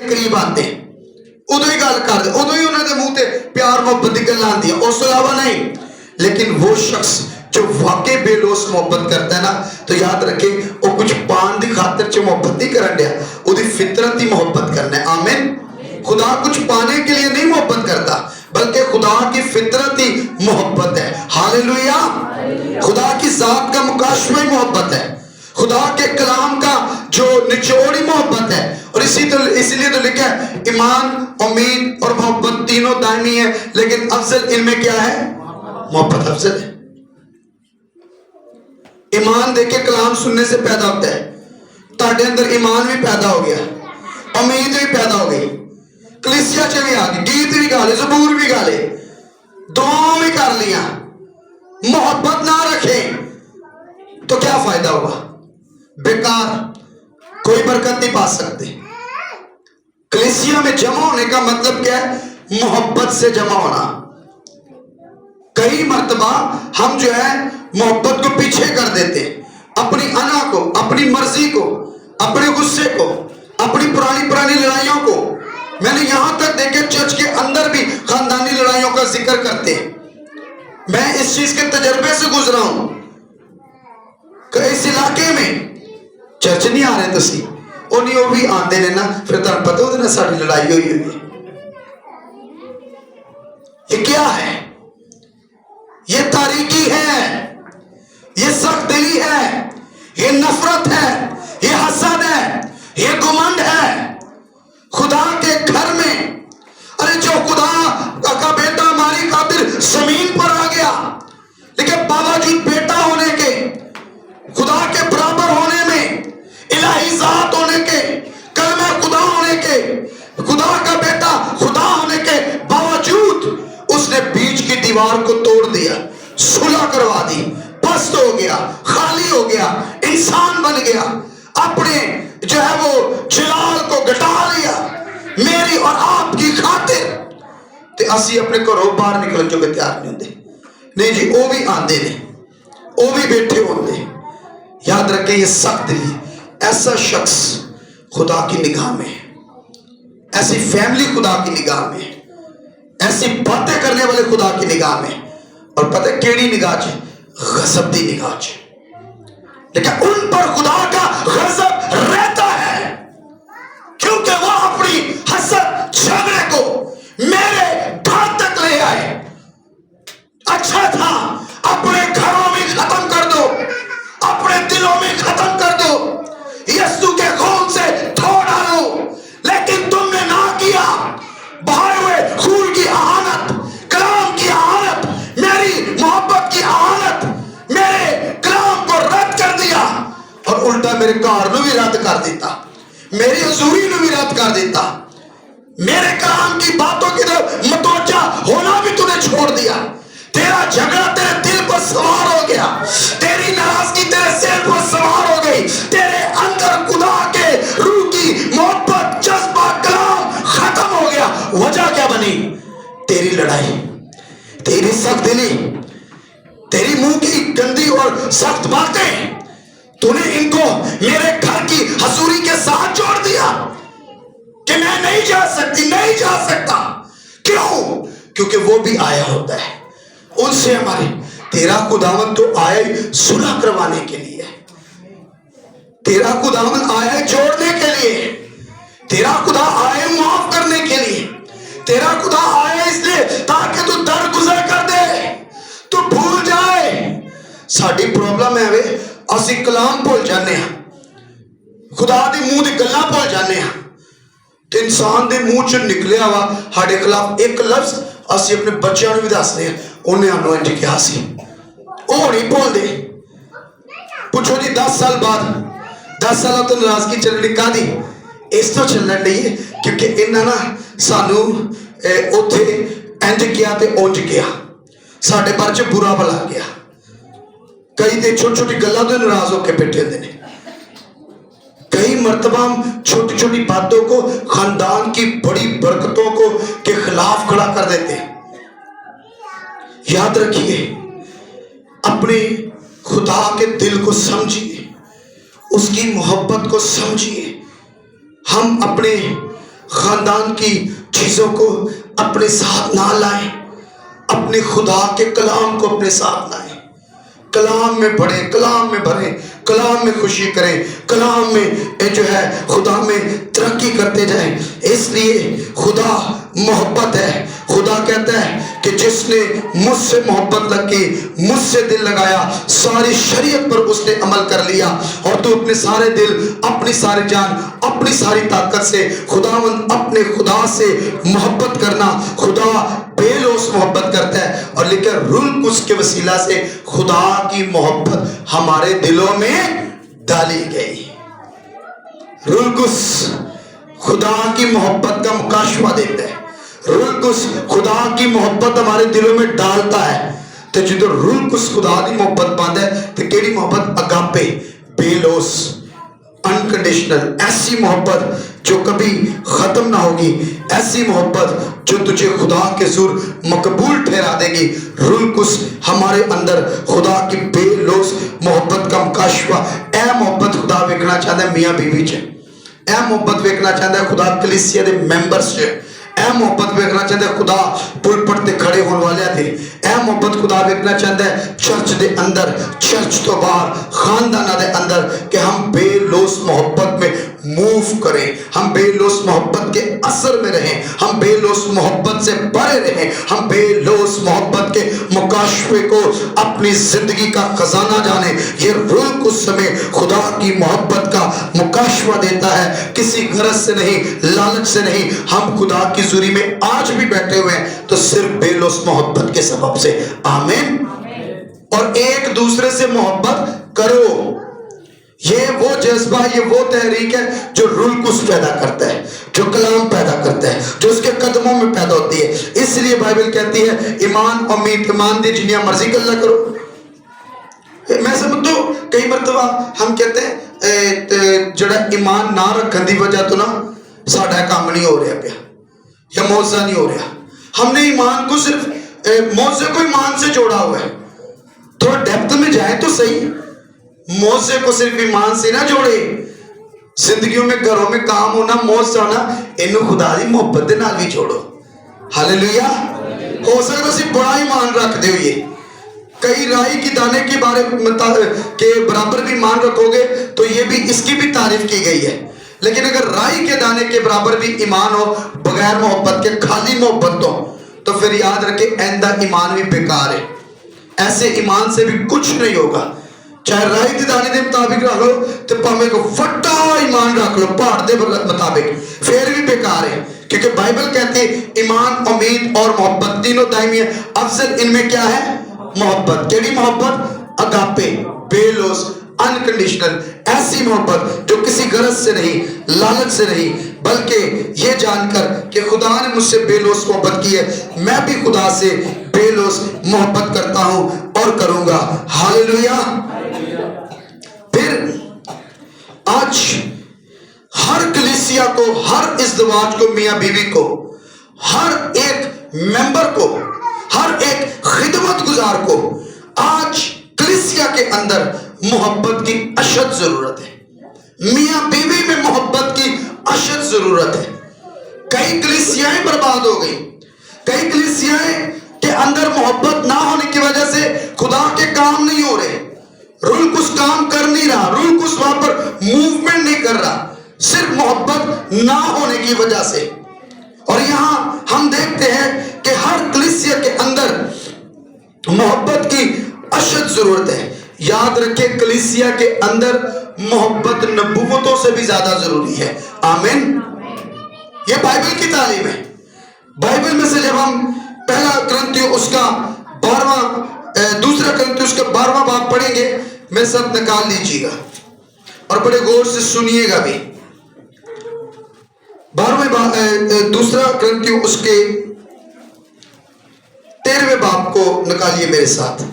قریب آتے ہیں ادو ہی گل کر دے ادو ہی انہوں نے منہ تے پیار محبت کی گلاں آندی اس کے علاوہ نہیں. لیکن وہ شخص جو واقعی بے لوس محبت کرتا ہے نا تو یاد رکھے وہ کچھ پان دی خاطر چ محبت نہیں کرن دیا وہ دی فطرت ہی محبت کرنا ہے. آمین. خدا کچھ پانے کے لیے نہیں محبت کرتا بلکہ خدا کی فطرت ہی محبت ہے. ہاللیلویہ. خدا کی ذات کا مکاشفہ ہی محبت ہے. خدا کے کلام کا جو نچوڑ ہی محبت ہے. اور اسی لیے تو لکھا ہے ایمان امید اور محبت تینوں دائمی ہے لیکن افضل ان میں کیا ہے؟ محبت افضل ہے. ایمان دیکھے کلام سننے سے پیدا ہوتا ہے. تاڑے اندر ایمان بھی پیدا ہو گیا امید بھی پیدا ہو گئی کلیسیا چ بھی آ گئی گیت بھی گا لے زبور بھی گا لے دعاؤں بھی کر لیا. محبت نہ رکھیں تو کیا فائدہ ہوگا؟ بیکار کوئی برکت نہیں پا سکتے. کلیسیا میں جمع ہونے کا مطلب کیا ہے؟ محبت سے جمع ہونا. کئی مرتبہ ہم جو ہے محبت کو پیچھے کر دیتے اپنی انا کو اپنی مرضی کو اپنے غصے کو اپنی پرانی لڑائیوں کو. میں نے یہاں تک دیکھے چرچ کے اندر بھی خاندانی لڑائیوں کا ذکر کرتے ہیں. میں اس چیز کے تجربے سے گزرا ہوں کہ اس علاقے میں چرچ نہیں آ رہے تسی وہ بھی آتے ہیں نا پھر تمہیں پتہ ہوتا نا ساری لڑائی ہوئی ہوئی. یہ کیا ہے؟ یہ تاریکی ہے یہ سخت دلی ہے یہ نفرت ہے یہ حسد ہے یہ گمنڈ ہے. خدا کے گھر میں ارے جو خدا کا بیٹا ہماری خاطر زمین پر آ گیا لیکن باوجود بیٹا ہونے کے خدا کے برابر ہونے میں الہی ذات ہونے کے کلمہ خدا ہونے کے خدا کا بیٹا خدا ہونے کے باوجود اس نے بیچ کی دیوار کو توڑ دیا صلح کروا دی پست ہو گیا خالی ہو گیا انسان بن گیا اپنے جو ہے وہ جلال کو گٹا لیا میری اور آپ کی خاطر. تے اسی اپنے گھروں باہر نکلن جو تیار نہیں ہوندے. نہیں جی وہ بھی آندے نے وہ بھی بیٹھے ہوندے. یاد رکھیں یہ سخت دلی ایسا شخص خدا کی نگاہ میں ایسی فیملی خدا کی نگاہ میں ایسی باتیں کرنے والے خدا کی نگاہ میں اور پتہ کیڑی نگاہ چھے؟ غضب دی نگاہ چھے. لیکن ان پر خدا کا غضب رہتا ہے کیونکہ وہ اپنی حسد جھگڑے کو میرے گھر تک لے آئے. اچھا تھا اپنے گھروں میں ختم کر دو اپنے دلوں میں ختم کر دو یسوع کے خون سے دھو ڈالو لیکن تم نے نہ کیا. بہائے ہوئے خون کی اہانت کلام کی اہانت میری محبت کی اہانت میرے کلام کو رد کر دیا اور الٹا میرے کار نو بھی رد کر دیتا میری حضوری نو بھی رد کر دیتا میرے کلام کی باتوں کی طرف متوجہ ہونا بھی تو نے چھوڑ دیا. تیرا جھگڑا تیرے دل پر سوار ہو گیا تیری ناراضگی تیرے ذہن پر سوار ہو گئی تیرے اندر خدا کے روح کی محبت جذبہ کلام ختم ہو گیا. وجہ کیا بنی؟ تیری لڑائی تیری سخت دلی تیری منہ کی گندی اور سخت باتیں تو نے ان کو میرے گھر کی حضوری کے ساتھ جوڑ دیا کہ میں نہیں جا سکتی نہیں جا سکتا. کیوں؟ کیونکہ وہ بھی آیا ہوتا ہے ان سے ہماری. تیرا خداوند تو آیا صلح کروانے کے لیے تیرا خداوند آیا جوڑنے کے لیے تیرا خدا آیا معاف کرنے کے لیے تیرا خدا آیا اس لیے تاکہ تو در گزر کر دے تو بھول جائے. ساڑی پرابلم ہے اسی کلام بھول جانے ہیں خدا دی منہ دی گلاں بھول جانے ہیں کہ انسان دے منہ چ نکلیا ہوا ہاڑے خلاف ایک لفظ اسی اپنے بچیاں بھی دس دے انہیں ہم انج کیا سی وہ نہیں بول دے. پوچھو جی 10 سال بعد 10 سالہ تو ناراضگی چلنے کا دی اس تو چلنے نہیں کیونکہ انہاں نا سانو اوتھے انج کیا تے اونج کیا ساڈے بارے چ برا بھلا کیا. کئی تے چھوٹی چھوٹی گلاں تو ناراض ہو کے بیٹھے ہوندے نے. کئی مرتبہ ہم چھوٹی چھوٹی باتوں کو خاندان کی بڑی برکتوں کو کے خلاف کھڑا کر دیتے ہیں. یاد رکھیے اپنے خدا کے دل کو سمجھیے اس کی محبت کو سمجھیے. ہم اپنے خاندان کی چیزوں کو اپنے ساتھ نہ لائیں، اپنے خدا کے کلام کو اپنے ساتھ لائیں، کلام میں پڑھیں، کلام میں بھریں، کلام میں خوشی کریں، کلام میں جو ہے خدا میں ترقی کرتے جائیں۔ اس لیے خدا محبت ہے۔ خدا کہتا ہے کہ جس نے مجھ سے محبت رکھی، مجھ سے دل لگایا، ساری شریعت پر اس نے عمل کر لیا، اور تو اپنے سارے دل، اپنی ساری جان، اپنی ساری طاقت سے خداوند اپنے خدا سے محبت کرنا، خدا بے لوث محبت کرتا ہے، اور لیکن روح القدس کے وسیلہ سے خدا کی محبت ہمارے دلوں میں ڈالی گئی۔ روح القدس خدا کی محبت کا مکاشفہ دیتا ہے، روح القدس خدا کی محبت ہمارے دلوں میں ڈالتا ہے۔ تو جدو روح القدس خدا کی محبت پاتا ہے تو کیڑی محبت؟ اگاپے، بے لوث، انکنڈیشنل، ایسی محبت جو کبھی ختم نہ ہوگی، ایسی محبت جو تجھے خدا کے حضور مقبول ٹھہرا دے گی۔ روح القدس ہمارے اندر خدا کی بے لوث محبت کا مکاشفہ۔ اے محبت خدا ویکھنا چاہتا ہے میاں بیوی چ، اے محبت ویکھنا چاہتا ہے خدا کلیسیا دے ممبرز چ، اے محبت ویکھنا چاہتا ہے خدا پلپٹ تے کھڑے ہون والے تھے، اے محبت خدا ویکھنا چاہتا ہے چرچ دے اندر، چرچ تو باہر، خاندانہ دے اندر، کہ ہم بے لوث محبت میں موو کریں، ہم بے لوث محبت کے اثر میں رہیں، ہم بے لوث محبت سے بھرے رہیں، ہم بے لوث محبت کے مکاشفے کو اپنی زندگی کا خزانہ جانیں۔ یہ روح القدس ہمیں خدا کی محبت کا مکاشفہ دیتا ہے، کسی غرض سے نہیں، لالچ سے نہیں۔ ہم خدا کی حضوری میں آج بھی بیٹھے ہوئے ہیں تو صرف بے لوث محبت کے سبب سے۔ آمین۔ اور ایک دوسرے سے محبت کرو، یہ وہ جذبہ، یہ وہ تحریک ہے جو روح القدس پیدا کرتا ہے، جو کلام پیدا کرتا ہے، جو اس کے قدموں میں پیدا ہوتی ہے۔ اس لیے بائبل کہتی ہے ایمان امید ایمان دی جنیا مرضی کلا کرو۔ میں سمجھتا ہوں کئی مرتبہ ہم کہتے ہیں جڑا ایمان نہ رکھن دی وجہ تو نا ساڈا کام نہیں ہو رہا پیا، یا موضوع نہیں ہو رہا۔ ہم نے ایمان کو صرف موضوع کو ایمان سے جوڑا ہوا ہے۔ تھوڑا ڈیپتھ میں جائیں تو صحیح، موضوع کو صرف ایمان سے نہ جوڑے۔ زندگیوں میں گھروں میں کام ہونا، موت سے ہونا، انہوں خدا دی محبت دے نال بھی جوڑو۔ ہاللیلویہ۔ ہو سکتا سی بڑا ایمان رکھ دے ہوئے، کئی رائی کی دانے کے بارے کے برابر بھی ایمان رکھو گے تو یہ بھی اس کی بھی تعریف کی گئی ہے، لیکن اگر رائی کے دانے کے برابر بھی ایمان ہو بغیر محبت کے، خالی محبت تو پھر یاد رکھے آئندہ ایمان بھی بیکار ہے۔ ایسے ایمان سے بھی کچھ نہیں ہوگا۔ چاہے رائی دی دانے دے مطابق رکھ لو تو پاویں کو فٹا ایمان رکھ لو پہاڑ دے مطابق، پھر بھی بیکار ہے، کیونکہ بائبل کہتے ہیں ایمان امید اور محبت تینوں دائمی ہے، افضل ان میں کیا ہے؟ محبت۔ کیڑی محبت؟ اگاپے، بے لوث، انکنڈیشنل، ایسی محبت جو کسی غرض سے نہیں، لالچ سے نہیں، بلکہ یہ جان کر کہ خدا نے مجھ سے بے لوث محبت کی ہے، میں بھی خدا سے بے لوث محبت کرتا ہوں اور کروں گا۔ ہاللیلویہ۔ پھر آج ہر کلیسیا کو، ہر ازدواج کو، میاں بیوی کو، ہر ایک ممبر کو، ہر ایک خدمت گزار کو آج کلیسیا کے اندر محبت کی اشد ضرورت ہے۔ میاں بیوی میں محبت کی اشد ضرورت ہے۔ کئی کلیسیائیں برباد ہو گئی، کئی کلیسیائیں کے اندر محبت نہ ہونے کی وجہ سے خدا کے کام نہیں ہو رہے، روح القدس کام کر نہیں رہا، روح القدس وہاں پر موومنٹ نہیں کر رہا، صرف محبت نہ ہونے کی وجہ سے۔ اور یہاں ہم دیکھتے ہیں کہ ہر کلیسیا کے اندر محبت کی اشد ضرورت ہے۔ یاد رکھیں کلیسیا کے اندر محبت نبوتوں سے بھی زیادہ ضروری ہے۔ آمین۔ یہ بائبل کی تعلیم ہے۔ بائبل میں سے جب ہم پہلا کرنتھیوں اس کا 12واں، دوسرا کرنتھیوں اس کا 12واں باب پڑھیں گے، میں سب نکال لیجیے گا اور بڑے غور سے سنیے گا بھی۔ 12واں دوسرا کرنتھیوں اس کے 13ویں باب کو نکالیے میرے ساتھ۔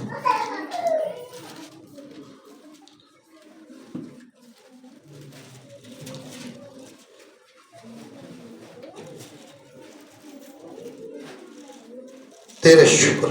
تیرے شکر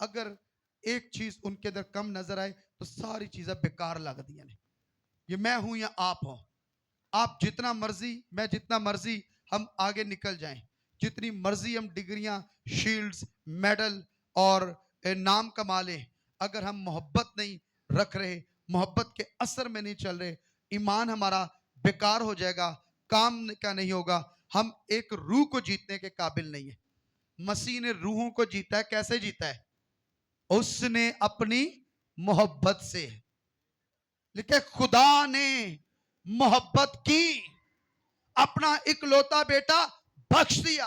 اگر ایک چیز ان کے اندر کم نظر آئے تو ساری چیزیں بیکار لگ دیا نے. یہ میں ہوں یا آپ ہوں, آپ جتنا مرضی, میں جتنا مرضی ہم آگے نکل جائیں, جتنی مرضی ہم ڈگریاں, شیلڈز, میڈل اور نام کما لیں, اگر ہم محبت نہیں رکھ رہے, محبت کے اثر میں نہیں چل رہے, ایمان ہمارا بیکار ہو جائے گا, کام کا نہیں ہوگا. ہم ایک روح کو جیتنے کے قابل نہیں ہیں. مسیح نے روحوں کو جیتا ہے. کیسے جیتا ہے؟ اس نے اپنی محبت سے. لیکن خدا نے محبت کی, اپنا اکلوتا بیٹا بخش دیا.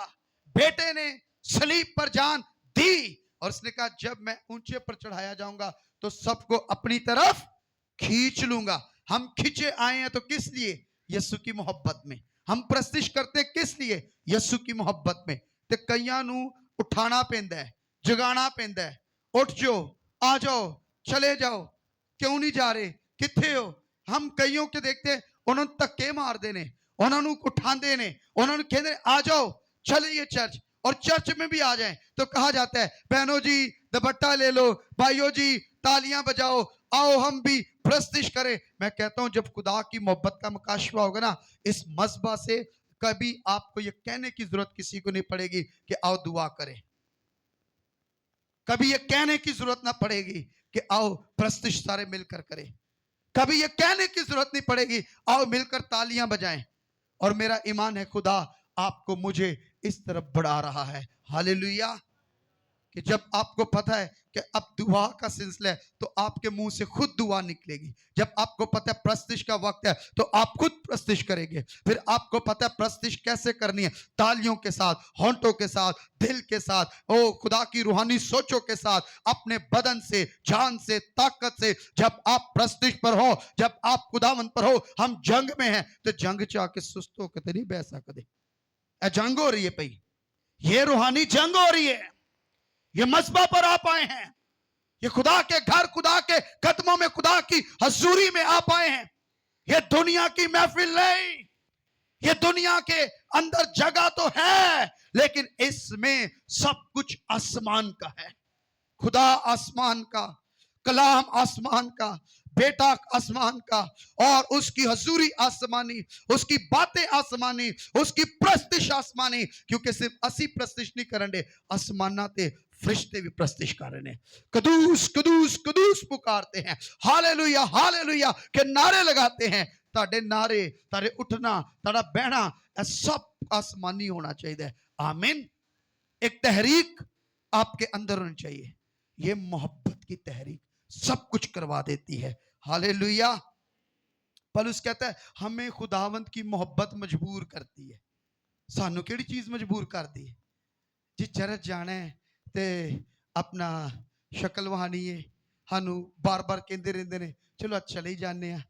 بیٹے نے صلیب پر جان دی اور اس نے کہا جب میں اونچے پر چڑھایا جاؤں گا تو سب کو اپنی طرف کھینچ لوں گا. ہم کھینچے آئے ہیں تو کس لیے؟ یسوع کی محبت میں. ہم پرستش کرتے کس لیے؟ یسوع کی محبت میں. تے کئیاں نو اٹھانا پیندا ہے, جگانا پیندا ہے. اٹھ جاؤ, آ جاؤ, چلے جاؤ. کیوں نہیں جا رہے؟ کتھے ہو؟ ہم کئیوں کے دیکھتے انہوں نے تکے مار دینے, انہوں نے اٹھاندے نے, انہوں نے کہتے آ جاؤ چلے یہ چرچ, اور چرچ میں بھی آ جائیں تو کہا جاتا ہے بہنوں جی دوپٹہ لے لو, بھائیوں جی تالیاں بجاؤ, آؤ ہم بھی پرستش کریں. میں کہتا ہوں جب خدا کی محبت کا مکاشفہ ہوگا نا, اس مذبح سے کبھی آپ کو یہ کہنے کی ضرورت کسی کو نہیں پڑے گی کہ آؤ دعا کریں. کبھی یہ کہنے کی ضرورت نہ پڑے گی کہ آؤ پرستش سارے مل کر کریں. کبھی یہ کہنے کی ضرورت نہیں پڑے گی آؤ مل کر تالیاں بجائیں. اور میرا ایمان ہے خدا آپ کو مجھے اس طرف بڑھا رہا ہے. ہاللیلویہ. کہ جب آپ کو پتہ ہے کہ اب دعا کا سلسلہ ہے تو آپ کے منہ سے خود دعا نکلے گی. جب آپ کو پتہ ہے پرستش کا وقت ہے تو آپ خود پرستش کریں گے. پھر آپ کو پتہ ہے پرستش کیسے کرنی ہے, تالیوں کے ساتھ, ہونٹوں کے ساتھ, دل کے ساتھ, او خدا کی روحانی سوچوں کے ساتھ, اپنے بدن سے, جان سے, طاقت سے. جب آپ پرستش پر ہو, جب آپ خداوند پر ہو, ہم جنگ میں ہیں تو جنگ چاہ کے سست ہو کے نہیں بیٹھ سکتے. اے جنگ ہو رہی ہے پئی, یہ روحانی جنگ ہو رہی ہے. یہ مذبح پر آپ آئے ہیں, یہ خدا کے گھر, خدا کے قدموں میں, خدا کی حضوری میں آپ آئے ہیں. یہ دنیا کی محفل نہیں, یہ دنیا کے اندر جگہ تو ہے لیکن اس میں سب کچھ آسمان کا ہے. خدا آسمان کا, کلام آسمان کا, بیٹا آسمان کا, اور اس کی حضوری آسمانی, اس کی باتیں آسمانی, اس کی پرستش آسمانی. کیونکہ صرف اسی پرستش نہیں کرنے, آسمانہ تے فرشتے بھی پرستش کر رہے ہیں. قدوس قدوس قدوس پکارتے ہیں, ہاللیلویہ ہاللیلویہ کے نعرے لگاتے ہیں. تاڑے نعرے, تاڑے اٹھنا, تاڑا بہنا, اے سب آسمانی ہونا چاہیے. آمین. ایک تحریک آپ کے اندر ہونی چاہیے. یہ محبت کی تحریک سب کچھ کروا دیتی ہے. ہاللیلویہ. پولس کہتا ہے ہمیں خداوند کی محبت مجبور کرتی ہے. سانو کیڑی چیز مجبور کر دی ہے؟ جی چرچ جانا ہے تے اپنا شکل وہانی ہے, ہانو بار بار کہندے رہندے نے چلو چلے ہی جانے ہیں.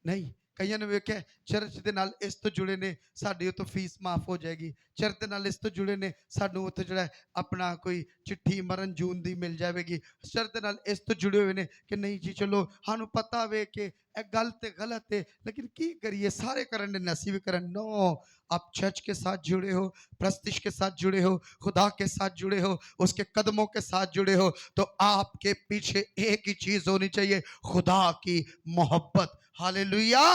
نہیں, کئیاں نے ویکھیا چرچ دے نال اس تو جڑے نے ساڈی تو فیس معاف ہو جائے گی, چرچ دے نال اس تو جڑے نے سانو اوتھے جڑا اپنا کوئی چٹھی مرن جون دی مل جاوے گی, چرچ دے نال اس تو جڑے ہوئے نے کہ نہیں جی چلو ہانو پتہ وے کہ اے گل تے غلط ہے لیکن کی کریے سارے کرن دے نسی بھی کرن. نو, آپ چرچ کے ساتھ جڑے ہو, پرستش کے ساتھ جڑے ہو, خدا کے ساتھ جڑے ہو, اس کے قدموں کے ساتھ جڑے ہو, تو آپ کے پیچھے ایک ہی چیز ہونی چاہیے, خدا کی محبت. ہاللیلویہ.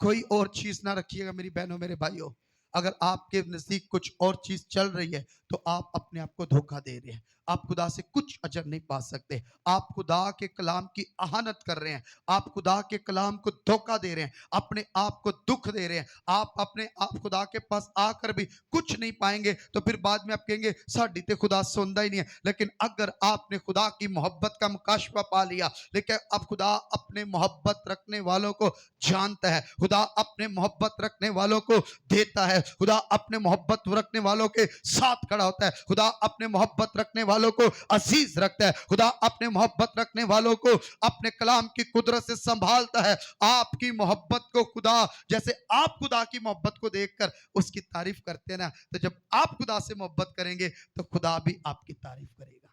کوئی اور چیز نہ رکھیے گا میری بہنوں میرے بھائیوں. اگر آپ کے نزدیک کچھ اور چیز چل رہی ہے تو آپ اپنے آپ کو دھوکہ دے رہے ہیں. آپ خدا سے کچھ اجر نہیں پا سکتے. آپ خدا کے کلام کی اہانت کر رہے ہیں, آپ خدا کے کلام کو دھوکہ دے رہے ہیں, اپنے آپ کو دکھ دے رہے ہیں. آپ اپنے آپ خدا کے پاس آ کر بھی کچھ نہیں پائیں گے تو پھر بعد میں آپ کہیں گے ساڈی تے خدا سندا ہی نہیں ہے. لیکن اگر آپ نے خدا کی محبت کا مکاشفہ پا لیا, لیکن اب خدا اپنے محبت رکھنے والوں کو جانتا ہے, خدا اپنے محبت رکھنے والوں کو دیتا ہے, خدا اپنے محبت رکھنے والوں کے ساتھ کھڑا ہوتا ہے, خدا اپنے محبت رکھنے والوں کو عزیز رکھتا ہے, خدا اپنے محبت رکھنے والوں کو اپنے کلام کی قدرت سے سنبھالتا ہے. آپ کی محبت کو خدا, جیسے آپ خدا کی محبت کو دیکھ کر اس کی تعریف کرتے ہیں نا, تو جب آپ خدا سے محبت کریں گے تو خدا بھی آپ کی تعریف کرے گا.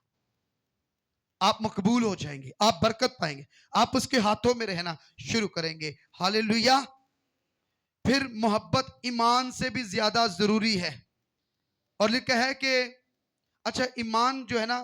آپ مقبول ہو جائیں گے, آپ برکت پائیں گے, آپ اس کے ہاتھوں میں رہنا شروع کریں گے. ہاللیلویہ. پھر محبت ایمان سے بھی زیادہ ضروری ہے. اور لکھا ہے کہ اچھا ایمان جو ہے نا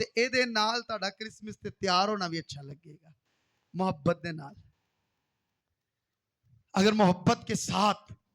ਤੇ ਇਹਦੇ ਨਾਲ ਤੁਹਾਡਾ ਕ੍ਰਿਸਮਸ ਤੇ ਤਿਆਰ ਹੋਣਾ ਵੀ ਅੱਛਾ ਲੱਗੇਗਾ ਮੁਹੱਬਤ ਦੇ ਨਾਲ। ਅਗਰ ਮੁਹੱਬਤ ਕੇ ਸਾਥ,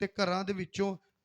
ਤੇ ਘਰਾਂ ਦੇ ਵਿੱਚੋਂ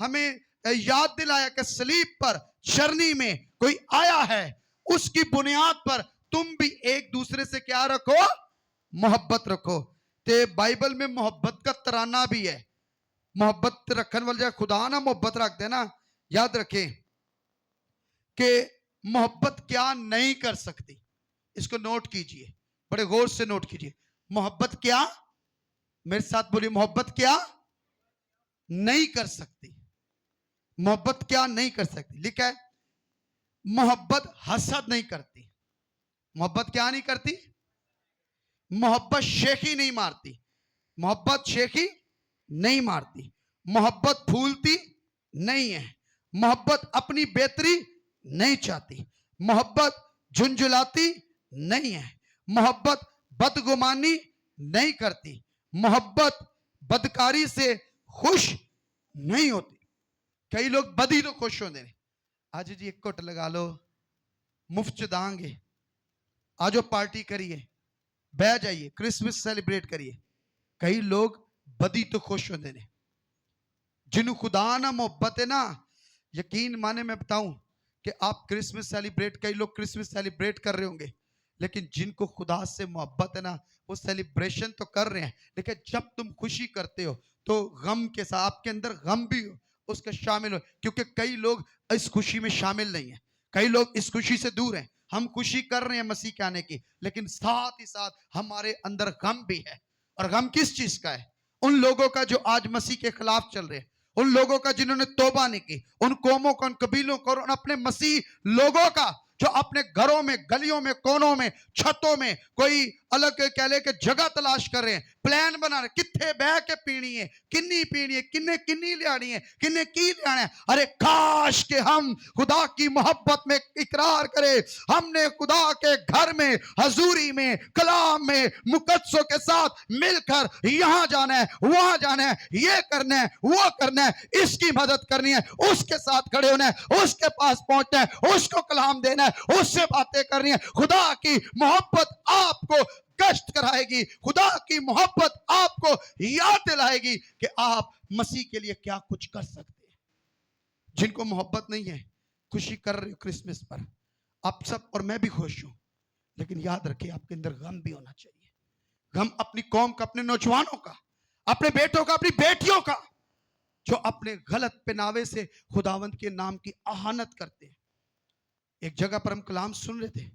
ہمیں یاد دلایا کہ صلیب پر چرنی میں کوئی آیا ہے، اس کی بنیاد پر تم بھی ایک دوسرے سے کیا رکھو؟ محبت رکھو۔ تے بائبل میں محبت کا ترانہ بھی ہے، محبت رکھن والے جائے خدا نہ محبت رکھ دے نا، یاد رکھیں کہ محبت کیا نہیں کر سکتی۔ اس کو نوٹ کیجئے، بڑے غور سے نوٹ کیجئے۔ محبت کیا، میرے ساتھ بولیے، محبت کیا نہیں کر سکتی؟ محبت کیا نہیں کر سکتی؟ لکھا ہے محبت حسد نہیں کرتی۔ محبت کیا نہیں کرتی؟ محبت شیخی نہیں مارتی۔ محبت شیخی نہیں مارتی۔ محبت پھولتی نہیں ہے۔ محبت اپنی بہتری نہیں چاہتی۔ محبت جھنجھلاتی نہیں ہے۔ محبت بدگمانی نہیں کرتی۔ محبت بدکاری سے خوش نہیں ہوتی۔ کئی لوگ بدی تو خوش ہوتے ہیں، آج جی ایک کٹ لگا لو، مفت دیں گے، آجو پارٹی کریے، بہ جائیے، کرسمس سیلیبریٹ کریے۔ کئی لوگ بدی تو خوش ہوتے ہیں، جنہوں خدا نہ محبت ہے نا، یقین مانے میں بتاؤں کہ آپ کرسمس سیلیبریٹ، کئی لوگ کرسمس سیلیبریٹ کر رہے ہوں گے، لیکن جن کو خدا سے محبت ہے نا، وہ سیلیبریشن تو کر رہے ہیں، لیکن جب تم خوشی کرتے ہو تو غم کے ساتھ آپ کے اندر غم بھی ہو اس کا شامل ہو، کیونکہ کئی لوگ اس خوشی میں شامل نہیں ہیں، کئی لوگ اس خوشی سے دور ہیں۔ ہم خوشی کر رہے ہیں مسیح کے آنے کی، لیکن ساتھ ہی ساتھ ہمارے اندر غم بھی ہے۔ اور غم کس چیز کا ہے؟ ان لوگوں کا جو آج مسیح کے خلاف چل رہے ہیں، ان لوگوں کا جنہوں نے توبہ نہیں کی، ان قوموں کا، ان قبیلوں کا، اور ان اپنے مسیح لوگوں کا جو اپنے گھروں میں، گلیوں میں، کونوں میں، چھتوں میں کوئی الگ کہہ لے کہ جگہ تلاش کر رہے ہیں، پلان بنا رہے ہیں، کتھے بہ کے پینی ہے، کنی کنی لیانی ہے، کننے کی لیانا ہے۔ ارے کاش کہ ہم خدا کی محبت میں اقرار کرے، ہم نے خدا کے گھر میں، حضوری میں، کلام میں، مقدسوں کے ساتھ مل کر یہاں جانا ہے، وہاں جانا ہے، یہ کرنا ہے، وہ کرنا ہے، اس کی مدد کرنی ہے، اس کے ساتھ کھڑے ہونا ہے، اس کے پاس پہنچنا ہے، اس کو کلام دینا ہے، اس سے باتیں کرنی ہے۔ خدا کی محبت آپ کو گشت کرائے گی، خدا کی محبت آپ کو یاد دلائے گی کہ آپ مسیح کے لیے کیا کچھ کر سکتے ہیں۔ جن کو محبت نہیں ہے، خوشی کر رہے ہو کرسمس پر، آپ سب اور میں بھی خوش ہوں، لیکن یاد رکھیں آپ کے اندر غم بھی ہونا چاہیے۔ غم اپنی قوم کا، اپنے نوجوانوں کا، اپنے بیٹوں کا، اپنی بیٹیوں کا، جو اپنے غلط پہناوے سے خداوند کے نام کی اہانت کرتے ہیں۔ ایک جگہ پر ہم کلام سن رہے تھے،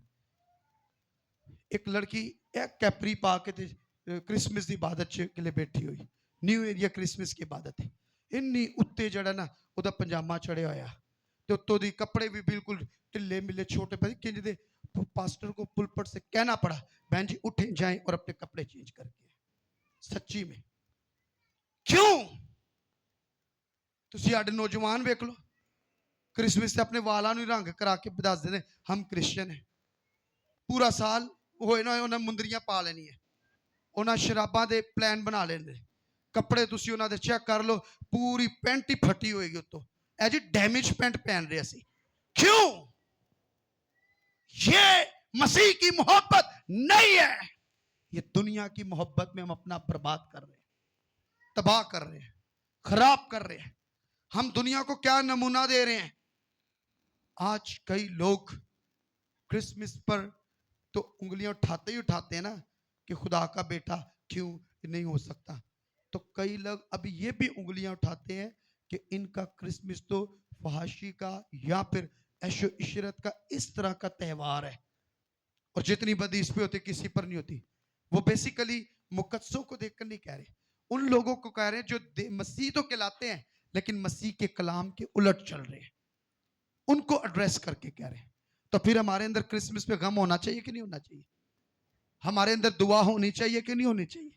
ایک لڑکی ایک کیپری پا کے تھے، کرسمس دی عبادت کے لیے بیٹھی ہوئی، نیو ایئر کرسمس کی عبادت ہے، انی اتے جڑا نا او دا پنجامہ چڑھے ہویا تو تو دی کپڑے بھی بالکل ٹلے ملے چھوٹے پہ کنج دے، پاسٹر کو پلپٹ سے کہنا پڑا بہن جی اٹھیں جائیں اور اپنے کپڑے چینج کر کے۔ سچی میں کیوں؟ تسی آڈے نوجوان ویکھ لو، کرسمس سے اپنے والا نو رنگ کرا کے بداز دے ہم کرسچن ہیں، پورا سال ہوئے نا انہیں مندریاں پا لینی ہے، انہیں شراباں دے پلان بنا لینے، کپڑے تسی انہیں دے چیک کر لو، پوری پینٹ ہی پھٹی ہوئے گی تو اے جی ڈیمیج پینٹ پہن رہے سی۔ کیوں؟ یہ مسیح کی محبت نہیں ہے، یہ دنیا کی محبت میں ہم اپنا برباد کر رہے ہیں، تباہ کر رہے ہیں، خراب کر رہے ہیں۔ ہم دنیا کو کیا نمونہ دے رہے ہیں؟ آج کئی لوگ کرسمس پر تو انگلیاں اٹھاتے ہی اٹھاتے ہیں نا کہ خدا کا بیٹا کیوں نہیں ہو سکتا، تو کئی لوگ اب یہ بھی انگلیاں اٹھاتے ہیں کہ ان کا کرسمس تو فحاشی کا یا پھر عیش و عشرت کا اس طرح کا تہوار ہے، اور جتنی بدی اس پہ ہوتی کسی پر نہیں ہوتی۔ وہ بیسیکلی مقدسوں کو دیکھ کر نہیں کہہ رہے، ان لوگوں کو کہہ رہے ہیں جو مسیح تو کہلاتے ہیں لیکن مسیح کے کلام کے الٹ چل رہے ہیں، ان کو ایڈریس کر کے کہہ رہے ہیں۔ تو پھر ہمارے اندر کرسمس پہ غم ہونا چاہیے کہ نہیں ہونا چاہیے؟ ہمارے اندر دعا ہونی چاہیے کہ نہیں ہونی چاہیے؟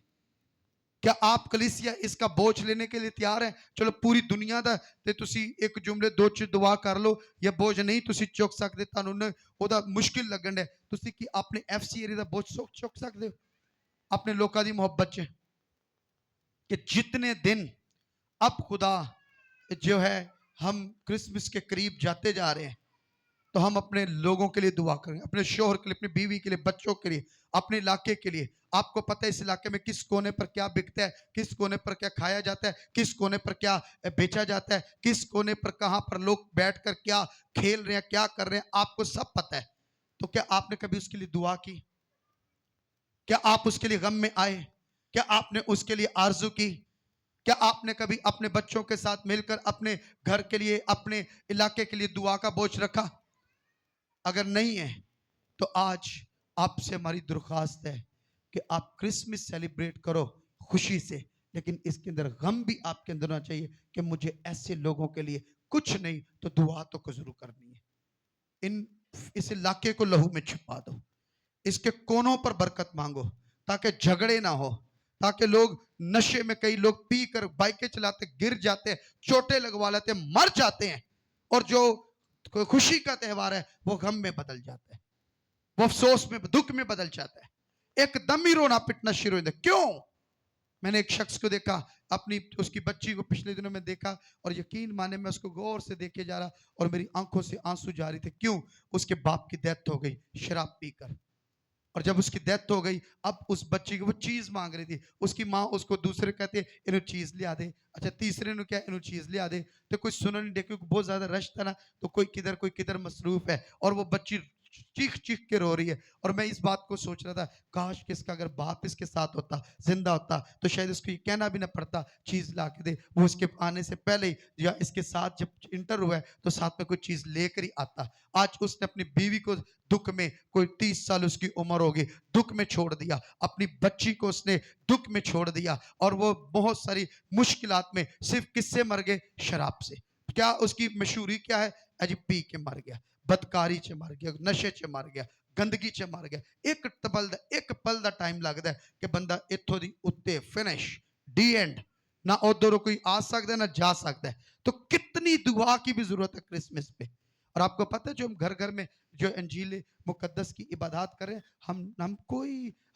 کیا آپ کلیسیا اس کا بوجھ لینے کے لیے تیار ہیں؟ چلو پوری دنیا دا تے تسی ایک جملے دو چ دعا کر لو، یا بوجھ نہیں تسی چک سکتے، تانوں نے او دا مشکل لگن ہے، تسی کی اپنے ایف سی ایریا دا بوجھ چک سکتے ہو اپنے لوکاں دی محبت چ؟ کہ جتنے دن اب خدا جو ہے ہم کرسمس کے قریب جاتے جا رہے ہیں، تو ہم اپنے لوگوں کے لیے دعا کریں, اپنے شوہر کے لیے, اپنی بیوی کے لیے, بچوں کے لیے, اپنے علاقے کے لیے. آپ کو پتہ ہے اس علاقے میں کس کونے پر کیا بکتا ہے, کس کونے پر کیا کھایا جاتا ہے, کس کونے پر کیا بیچا جاتا ہے, کس کونے پر کہاں پر لوگ بیٹھ کر کیا کھیل رہے ہیں, کیا کر رہے ہیں, آپ کو سب پتہ ہے. تو کیا آپ نے کبھی اس کے لیے دعا کی؟ کیا آپ اس کے لیے غم میں آئے؟ کیا آپ نے اس کے لیے آرزو کی؟ کیا آپ نے کبھی اپنے بچوں کے ساتھ مل کر اپنے گھر کے لیے, اپنے علاقے کے لیے دعا کا بوجھ رکھا؟ اگر نہیں ہے تو آج آپ سے ہماری درخواست ہے کہ آپ کرسمس سیلیبریٹ کرو خوشی سے, لیکن اس کے اندر غم بھی آپ کے اندر ہونا چاہیے کہ مجھے ایسے لوگوں کے لیے کچھ نہیں تو دعا تو ضرور کرنی ہے. اس علاقے کو لہو میں چھپا دو, اس کے کونوں پر برکت مانگو تاکہ جھگڑے نہ ہو, تاکہ لوگ نشے میں, کئی لوگ پی کر بائکیں چلاتے گر جاتے ہیں, چوٹیں لگوا لیتے ہیں, مر جاتے ہیں, اور جو خوشی کا تہوار ہے وہ غم میں بدل جاتا ہے, وہ افسوس میں, دکھ میں بدل جاتا ہے, ایک دم ہی رونا پٹنا شروع ہو جاتا ہے. کیوں؟ میں نے ایک شخص کو دیکھا, اس کی بچی کو پچھلے دنوں میں دیکھا, اور یقین مانے میں اس کو غور سے دیکھے جا رہا اور میری آنکھوں سے آنسو جاری تھے. کیوں؟ اس کے باپ کی ڈیتھ ہو گئی شراب پی کر, اور جب اس کی ڈیتھ ہو گئی اب اس بچی کو وہ چیز مانگ رہی تھی. اس کی ماں اس کو دوسرے کہتے انہوں چیز لیا دے, اچھا تیسرے نے کیا انہوں چیز لیا دے, تو کوئی سنو نہیں دے کیونکہ بہت زیادہ رش تھا نا, تو کوئی کدھر مصروف ہے, اور وہ بچی چیخ چیخ کے رو رہی ہے. اور میں اس بات کو سوچ رہا تھا کاش کہ اس کا اگر باپ اس کے ساتھ ہوتا, زندہ ہوتا, تو شاید اس کو یہ کہنا بھی نہ پڑتا چیز لا کے دے. وہ اس کے آنے سے پہلے ہی یا اس کے ساتھ جب انٹر ہوا ہے تو ساتھ میں کوئی چیز لے کر ہی آتا. آج اس نے اپنی بیوی کو دکھ میں, کوئی 30 سال اس کی عمر ہوگی, دکھ میں چھوڑ دیا. اپنی بچی کو اس نے دکھ میں چھوڑ دیا, اور وہ بہت ساری مشکلات میں صرف کس سے مر گئے؟ شراب سے. کیا اس کی مشہوری کیا ہے؟ اجی پی کے مر گیا, بدکاری چ مر گیا, نشے چ مر گیا, گندگی چ مر گیا. ایک پل دا ٹائم لگتا ہے کہ بندہ اتھوں دی اتے فنش ڈی اینڈ, نہ ادھر کوئی آ سکتا ہے نہ جا سکتا ہے. تو کتنی دعا کی بھی ضرورت ہے کرسمس پہ. اور آپ کو پتہ ہے جو ہم گھر گھر میں جو انجیل مقدس کی عبادات کر رہے ہیں,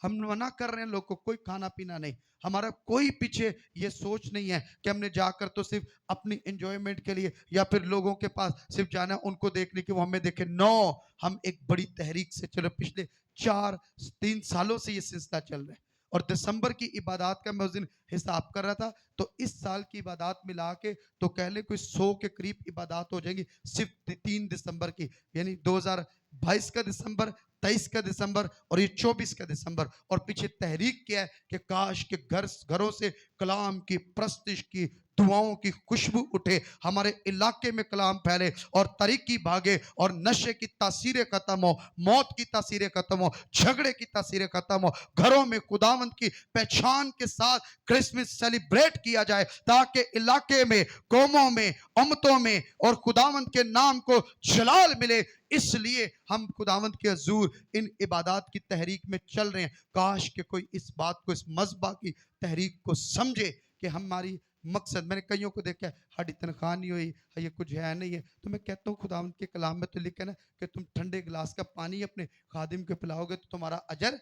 ہم منع کر رہے ہیں لوگ کو کوئی کھانا پینا نہیں. ہمارا کوئی پیچھے یہ سوچ نہیں ہے کہ ہم نے جا کر تو صرف اپنی انجوائمنٹ کے لیے یا پھر لوگوں کے پاس صرف جانا ہے ان کو دیکھنے کے وہ ہمیں دیکھیں. نو, ہم ایک بڑی تحریک سے چلو, پچھلے 3 سالوں سے یہ سلسلہ چل رہا ہے. اور دسمبر کی عبادات کا میں اس دن حساب کر رہا تھا, تو اس سال کی عبادات ملا کے تو کہہ لیں کوئی 100 کے قریب عبادات ہو جائیں گی صرف 3 دسمبر کی, یعنی 2022 کا دسمبر, 23 کا دسمبر اور یہ 24 کا دسمبر. اور پیچھے تحریک کیا ہے کہ کاش کے گھروں سے کلام کی پرستش کی دعاؤں کی خوشبو اٹھے, ہمارے علاقے میں کلام پھیلے اور تاریکی بھاگے, اور نشے کی تاثیریں ختم ہو, موت کی تاثیریں ختم ہو, جھگڑے کی تاثیریں ختم ہو, گھروں میں خداوند کی پہچان کے ساتھ کرسمس سیلیبریٹ کیا جائے, تاکہ علاقے میں, قوموں میں, امتوں میں اور خداوند کے نام کو جلال ملے. اس لیے ہم خداوند کے حضور ان عبادات کی تحریک میں چل رہے ہیں. کاش کہ کوئی اس بات کو, اس مذبح کی تحریک کو سمجھے کہ ہماری مقصد, میں نے کئیوں کو دیکھا ہے ہاڑی تنخواہ نہیں ہوئی, یہ کچھ ہے نہیں ہے, تو میں کہتا ہوں خداوند کے کلام میں تو لکھا ہے نا کہ تم ٹھنڈے گلاس کا پانی اپنے خادم کو پلاؤ گے تو تمہارا اجر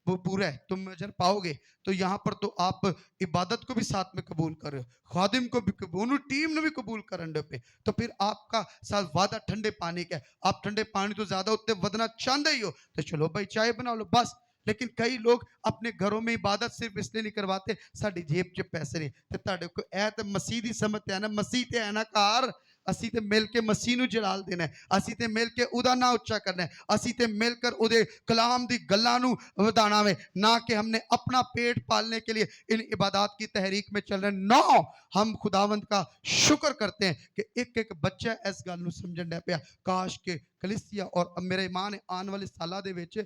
وہ پورا ہے, تم اجر پاؤ گے. تو یہاں پر تو آپ عبادت کو بھی ساتھ میں قبول کر رہے ہو, خادم کو بھی قبول, انہوں ٹیم نے بھی قبول کرنے پہ, تو پھر آپ کا ساتھ وعدہ ٹھنڈے پانی کا ہے. آپ ٹھنڈے پانی تو زیادہ ہوتے ودنا چاہتے ہی ہو تو چلو بھائی چائے بنا لو بس. لیکن کئی لوگ اپنے گھروں میں عبادت صرف اس لیے نہیں کرواتے ساڑی جیب چ پیسے نہیں, تے تاڑے کو اے تے مسیح دی سمجھتے ہیں نا, مسیح تے ہے نا کار, اسی تے مل کے مسیح نو جلال دینا ہے, اسی تے مل کے ادا نا اچھا کرنا ہے, اسی تے مل کر اودے کلام دی گلاں نو ودانا ہے, نہ کہ ہم نے اپنا پیٹ پالنے کے لیے ان عبادات کی تحریک میں چل رہے ہیں. نو, ہم خداوند کا شکر کرتے ہیں کہ ایک ایک بچہ اس گل نو سمجھن دے پیا. کاش کہ کلیسیا اور میرے ایمان آن والے سالہ دے وچ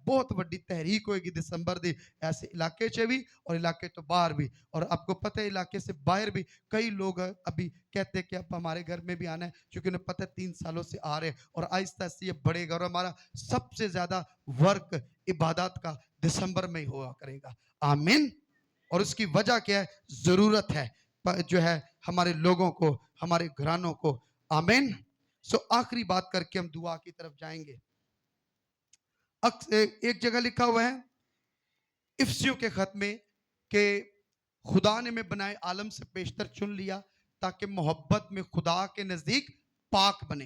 بہت بڑی تحریک ہوئے گی دسمبر دی, ایسے علاقے چ بھی اور علاقے تو باہر بھی. اور آپ کو پتہ ہے علاقے سے باہر بھی کئی لوگ ابھی کہتے ہیں کہ اب ہمارے گھر میں بھی آنا ہے, کیونکہ انہیں پتہ ہے 3 سالوں سے آ رہے ہیں اور آہستہ آہستہ یہ بڑھے گا. اور ہمارا سب سے زیادہ ورک عبادات کا دسمبر میں ہی ہوا کرے گا. آمین. اور اس کی وجہ کیا ہے؟ ضرورت ہے جو ہے ہمارے لوگوں کو, ہمارے گھرانوں کو. آمین. آخری بات کر کے ہم دعا کی طرف جائیں گے. ایک جگہ لکھا ہوا ہے افسیوں کے خط میں کہ خدا نے میں بنائے عالم سے پیشتر چن لیا تاکہ محبت میں خدا کے نزدیک پاک بنے.